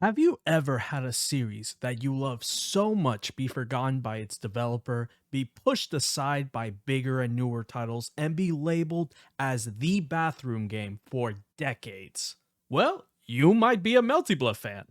Have you ever had a series that you love so much be forgotten by its developer, be pushed aside by bigger and newer titles, and be labeled as the bathroom game for decades? Well, you might be a Melty Blood fan.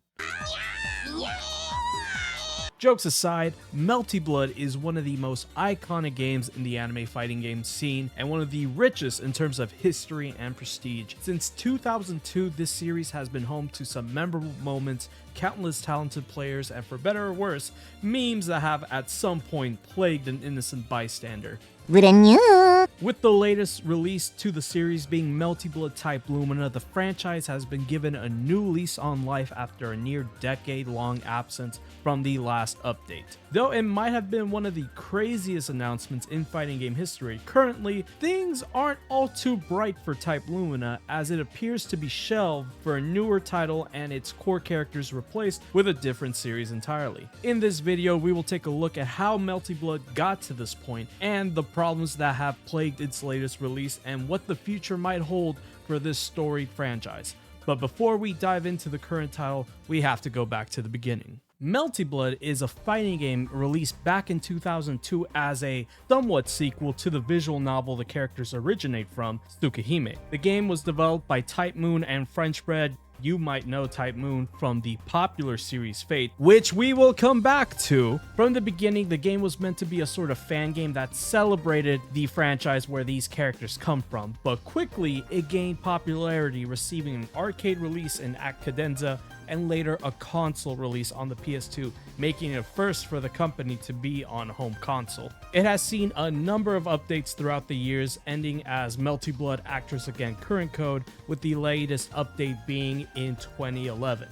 Jokes aside, Melty Blood is one of the most iconic games in the anime fighting game scene and one of the richest in terms of history and prestige. Since 2002, this series has been home to some memorable moments, countless talented players, and for better or worse, memes that have at some point plagued an innocent bystander. With the latest release to the series being Melty Blood Type Lumina, the franchise has been given a new lease on life after a near decade-long absence from the last update. Though it might have been one of the craziest announcements in fighting game history, currently, things aren't all too bright for Type Lumina as it appears to be shelved for a newer title and its core characters replaced with a different series entirely. In this video, we will take a look at how Melty Blood got to this point and the problems that have plagued its latest release and what the future might hold for this storied franchise. But before we dive into the current title, we have to go back to the beginning. Melty Blood is a fighting game released back in 2002 as a somewhat sequel to the visual novel the characters originate from, Tsukihime. The game was developed by Type Moon and French-bred. You might know Type Moon from the popular series Fate, which we will come back to. From the beginning, the game was meant to be a sort of fan game that celebrated the franchise where these characters come from, but quickly it gained popularity, receiving an arcade release in Cadenza and later a console release on the PS2, making it a first for the company to be on home console. It has seen a number of updates throughout the years, ending as Melty Blood Actress Again Current Code, with the latest update being in 2011.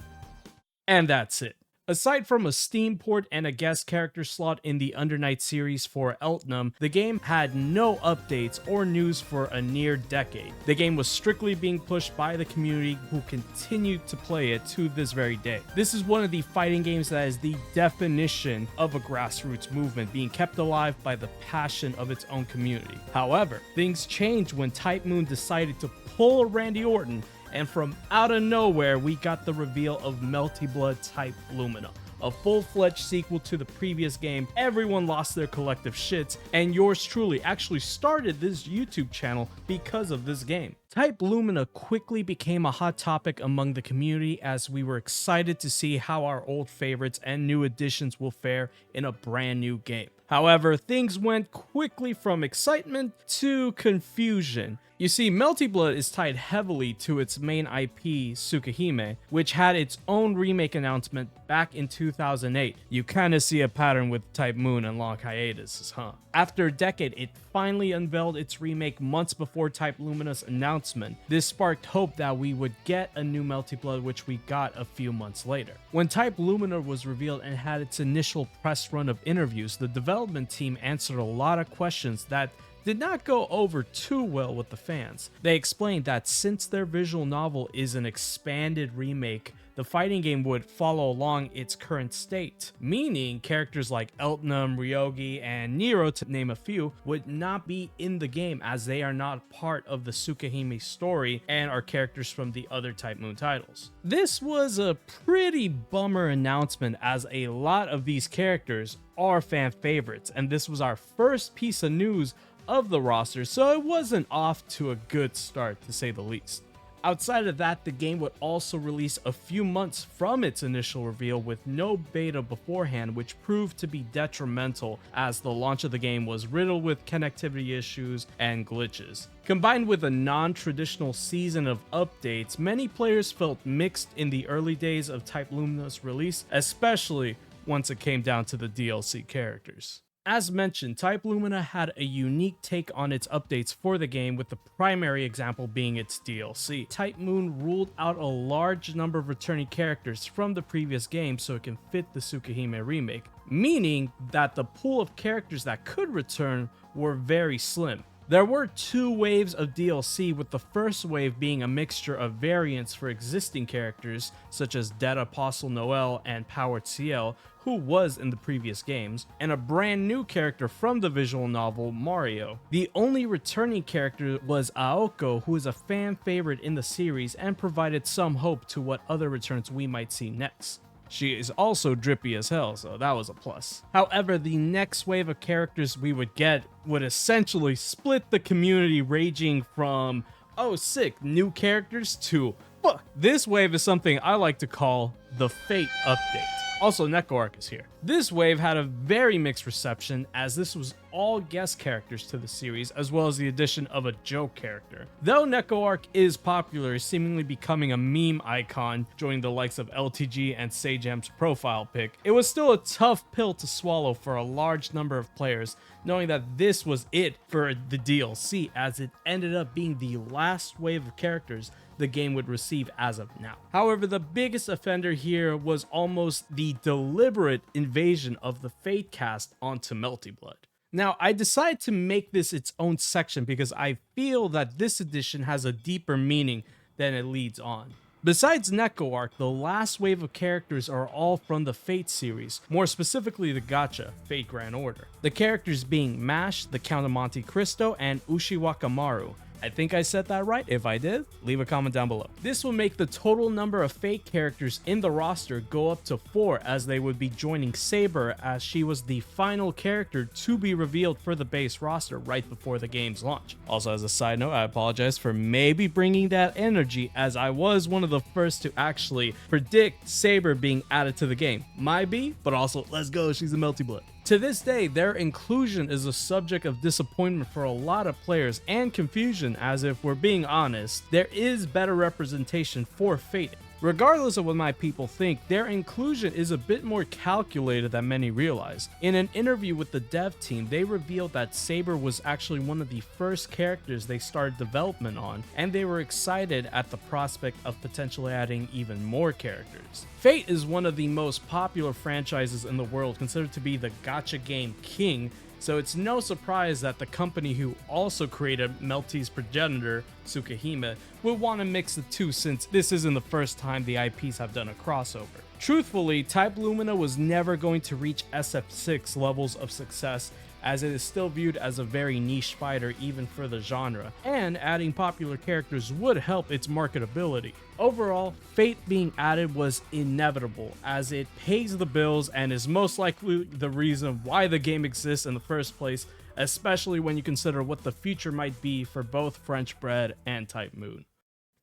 And that's it. Aside from a Steam port and a guest character slot in the Under Night series for Eltnum, the game had no updates or news for a near decade. The game was strictly being pushed by the community who continued to play it to this very day. This is one of the fighting games that is the definition of a grassroots movement being kept alive by the passion of its own community. However, things changed when Type Moon decided to pull a Randy Orton, and from out of nowhere, we got the reveal of Melty Blood Type Lumina, a full-fledged sequel to the previous game. Everyone lost their collective shits, and yours truly actually started this YouTube channel because of this game. Type Lumina quickly became a hot topic among the community as we were excited to see how our old favorites and new additions will fare in a brand new game. However, things went quickly from excitement to confusion. You see, Melty Blood is tied heavily to its main IP, Tsukihime, which had its own remake announcement back in 2008. You kinda see a pattern with Type Moon and long hiatuses, huh? After a decade, it finally unveiled its remake months before Type Lumina's announcement. This sparked hope that we would get a new Melty Blood, which we got a few months later. When Type Lumina was revealed and had its initial press run of interviews, the development team answered a lot of questions that did not go over too well with the fans. They explained that since their visual novel is an expanded remake, the fighting game would follow along its current state, meaning characters like Eltnum, Ryogi, and Nero, to name a few, would not be in the game as they are not part of the Tsukihime story and are characters from the other Type Moon titles. This was a pretty bummer announcement as a lot of these characters are fan favorites, and this was our first piece of news of the roster, so it wasn't off to a good start, to say the least. Outside of that, the game would also release a few months from its initial reveal with no beta beforehand, which proved to be detrimental as the launch of the game was riddled with connectivity issues and glitches. Combined with a non-traditional season of updates, many players felt mixed in the early days of Type Lumina's release, especially once it came down to the DLC characters. As mentioned, Type Lumina had a unique take on its updates for the game, with the primary example being its DLC. Type Moon ruled out a large number of returning characters from the previous game so it can fit the Tsukihime remake, meaning that the pool of characters that could return were very slim. There were 2 waves of DLC, with the first wave being a mixture of variants for existing characters such as Dead Apostle Noel and Powered CL, who was in the previous games, and a brand new character from the visual novel, Mario. The only returning character was Aoko, who is a fan favorite in the series and provided some hope to what other returns we might see next. She is also drippy as hell, so that was a plus. However, the next wave of characters we would get would essentially split the community, ranging from, oh sick, new characters to, fuck. This wave is something I like to call the Fate update. Also, NekoArc is here. This wave had a very mixed reception, as this was all guest characters to the series, as well as the addition of a joke character. Though NekoArc is popular, seemingly becoming a meme icon, joining the likes of LTG and Sajam's profile pic, it was still a tough pill to swallow for a large number of players, knowing that this was it for the DLC, as it ended up being the last wave of characters the game would receive as of now. However, the biggest offender here was almost the deliberate invasion of the Fate cast onto Melty Blood. Now, I decided to make this its own section because I feel that this edition has a deeper meaning than it leads on. Besides NekoArc, the last wave of characters are all from the Fate series, more specifically the Gacha, Fate Grand Order. The characters being Mash, the Count of Monte Cristo, and Ushiwakamaru. I think I said that right. If I did, leave a comment down below. This will make the total number of Fate characters in the roster go up to 4, as they would be joining Saber, as she was the final character to be revealed for the base roster right before the game's launch. Also, as a side note, I apologize for maybe bringing that energy, as I was one of the first to actually predict Saber being added to the game. Might be, but also, let's go, she's a Melty Blood. To this day, their inclusion is a subject of disappointment for a lot of players and confusion, as if we're being honest, there is better representation for Fate. Regardless of what my people think, their inclusion is a bit more calculated than many realize. In an interview with the dev team, they revealed that Saber was actually one of the first characters they started development on, and they were excited at the prospect of potentially adding even more characters. Fate is one of the most popular franchises in the world, considered to be the gacha game king, so it's no surprise that the company who also created Melty's progenitor, Tsukahime, would want to mix the two, since this isn't the first time the IPs have done a crossover. Truthfully, Type Lumina was never going to reach SF6 levels of success, as it is still viewed as a very niche fighter even for the genre, and adding popular characters would help its marketability. Overall, Fate being added was inevitable, as it pays the bills and is most likely the reason why the game exists in the first place, especially when you consider what the future might be for both French Bread and Type Moon.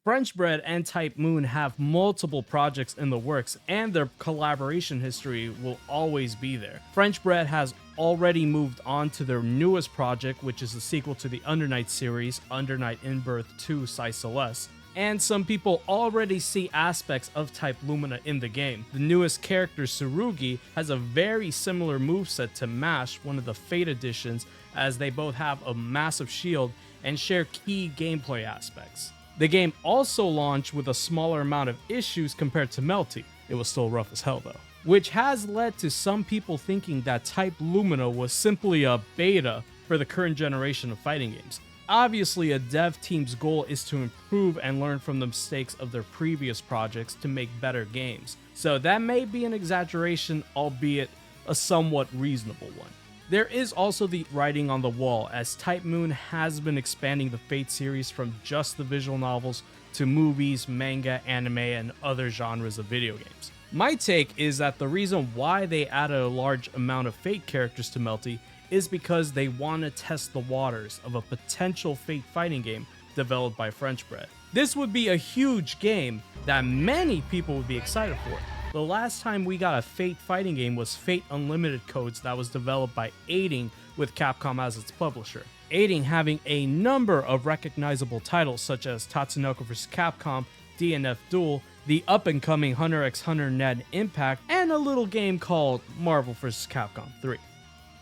French Bread and Type Moon have multiple projects in the works, and their collaboration history will always be there. French Bread has already moved on to their newest project, which is the sequel to the Undernight series, Undernight Inbirth 2 Sai Celeste, and some people already see aspects of Type Lumina in the game. The newest character, Tsurugi, has a very similar moveset to Mash, one of the Fate editions, as they both have a massive shield and share key gameplay aspects. The game also launched with a smaller amount of issues compared to Melty. It was still rough as hell though, which has led to some people thinking that Type Lumina was simply a beta for the current generation of fighting games. Obviously, a dev team's goal is to improve and learn from the mistakes of their previous projects to make better games, so that may be an exaggeration, albeit a somewhat reasonable one. There is also the writing on the wall, as Type Moon has been expanding the Fate series from just the visual novels to movies, manga, anime, and other genres of video games. My take is that the reason why they added a large amount of Fate characters to Melty is because they want to test the waters of a potential Fate fighting game developed by French Bread. This would be a huge game that many people would be excited for. The last time we got a Fate fighting game was Fate Unlimited Codes, that was developed by Aiding with Capcom as its publisher. Aiding having a number of recognizable titles such as Tatsunoko vs. Capcom, DNF Duel, the up-and-coming Hunter x Hunter Net Impact, and a little game called Marvel vs. Capcom 3.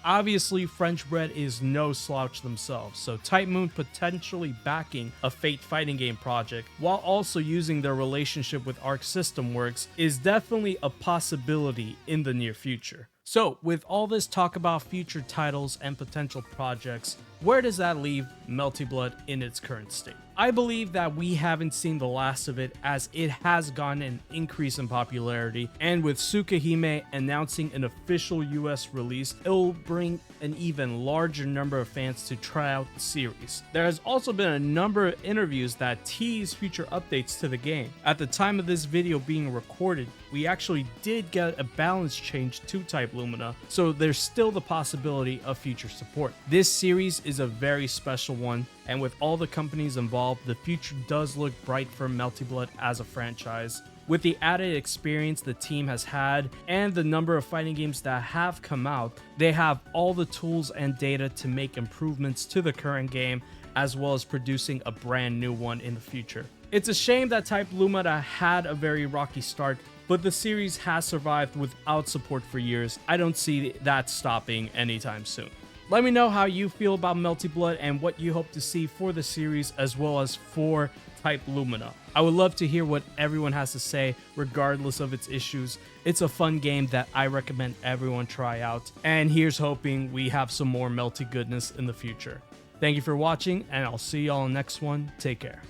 Obviously, French Bread is no slouch themselves, so Type Moon potentially backing a Fate fighting game project while also using their relationship with Arc System Works is definitely a possibility in the near future. So, with all this talk about future titles and potential projects, Where does that leave Melty Blood in its current state? I believe that we haven't seen the last of it, as it has gotten an increase in popularity, and with Tsukahime announcing an official US release, it'll bring an even larger number of fans to try out the series. There has also been a number of interviews that tease future updates to the game. At the time of this video being recorded, we actually did get a balance change to Type Lumina, so there's still the possibility of future support. This series is a very special one, and with all the companies involved, the future does look bright for Melty Blood as a franchise. With the added experience the team has had and the number of fighting games that have come out, they have all the tools and data to make improvements to the current game, as well as producing a brand new one in the future. It's a shame that Type Lumina had a very rocky start, but the series has survived without support for years. I don't see that stopping anytime soon. Let me know how you feel about Melty Blood and what you hope to see for the series as well as for Type Lumina. I would love to hear what everyone has to say regardless of its issues. It's a fun game that I recommend everyone try out, and here's hoping we have some more Melty goodness in the future. Thank you for watching, and I'll see y'all in the next one. Take care.